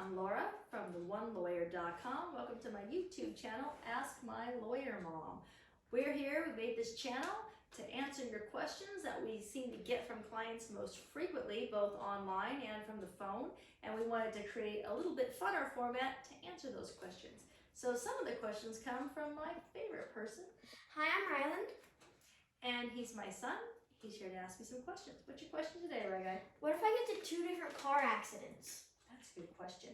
I'm Laura from the1lawyer.com. Welcome to my YouTube channel, Ask My Lawyer Mom. We're here, we made this channel to answer your questions that we seem to get from clients most frequently, both online and from the phone. And we wanted to create a little bit funner format to answer those questions. So some of the questions come from my favorite person. Hi, I'm Ryland. And he's my son. He's here to ask me some questions. What's your question today, Ray Guy? What if I get into 2 different car accidents? That's a good question.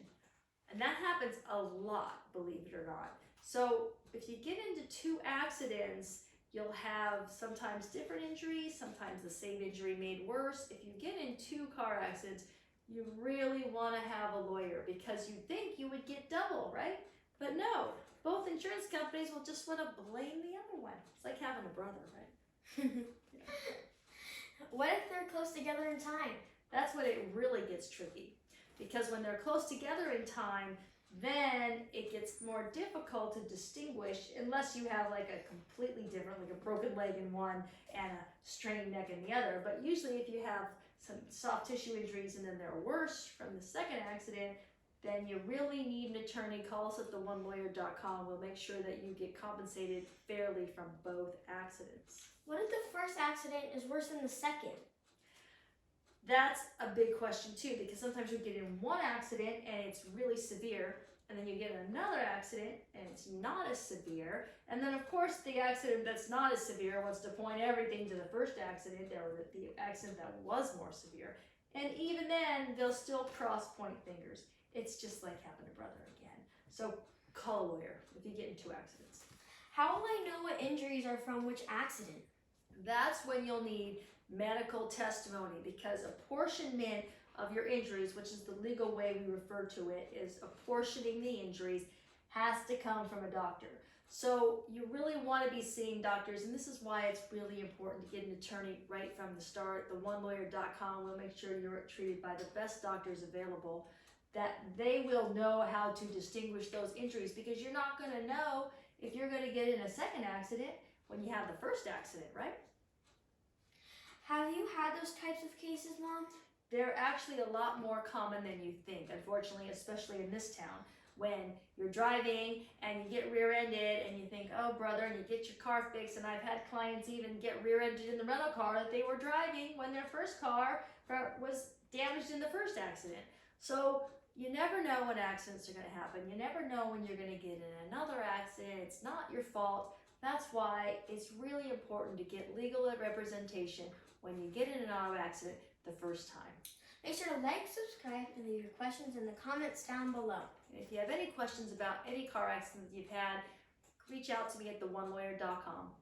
And that happens a lot, believe it or not. So if you get into 2 accidents, you'll have sometimes different injuries, sometimes the same injury made worse. If you get in 2 car accidents, you really want to have a lawyer because you think you would get double, right? But no, both insurance companies will just want to blame the other one. It's like having a brother, right? What if they're close together in time? That's when it really gets tricky. Because when they're close together in time, then it gets more difficult to distinguish unless you have like a completely different, like a broken leg in one and a strained neck in the other. But usually if you have some soft tissue injuries and then they're worse from the second accident, then you really need an attorney. Call us at the1lawyer.com. We'll make sure that you get compensated fairly from both accidents. What if the first accident is worse than the second? That's a big question too, because sometimes you get in one accident and it's really severe, and then you get in another accident and it's not as severe, and then of course the accident that's not as severe wants to point everything to the first accident or the accident that was more severe, and even then they'll still cross-point fingers. It's just like having a brother again. So call a lawyer if you get in 2 accidents. How will I know what injuries are from which accident? That's when you'll need medical testimony, because apportionment of your injuries, which is the legal way we refer to it, is apportioning the injuries, has to come from a doctor. So you really want to be seeing doctors, and this is why it's really important to get an attorney right from the start. The1lawyer.com will make sure you're treated by the best doctors available, that they will know how to distinguish those injuries, because you're not going to know if you're going to get in a second accident when you have the first accident, right? Have you had those types of cases, Mom? They're actually a lot more common than you think, unfortunately, especially in this town. When you're driving and you get rear-ended and you think, oh brother, and you get your car fixed, and I've had clients even get rear-ended in the rental car that they were driving when their first car was damaged in the first accident. So you never know when accidents are going to happen. You never know when you're going to get in another accident. It's not your fault. That's why it's really important to get legal representation when you get in an auto accident the first time. Make sure to like, subscribe, and leave your questions in the comments down below. And if you have any questions about any car accident that you've had, reach out to me at the1lawyer.com.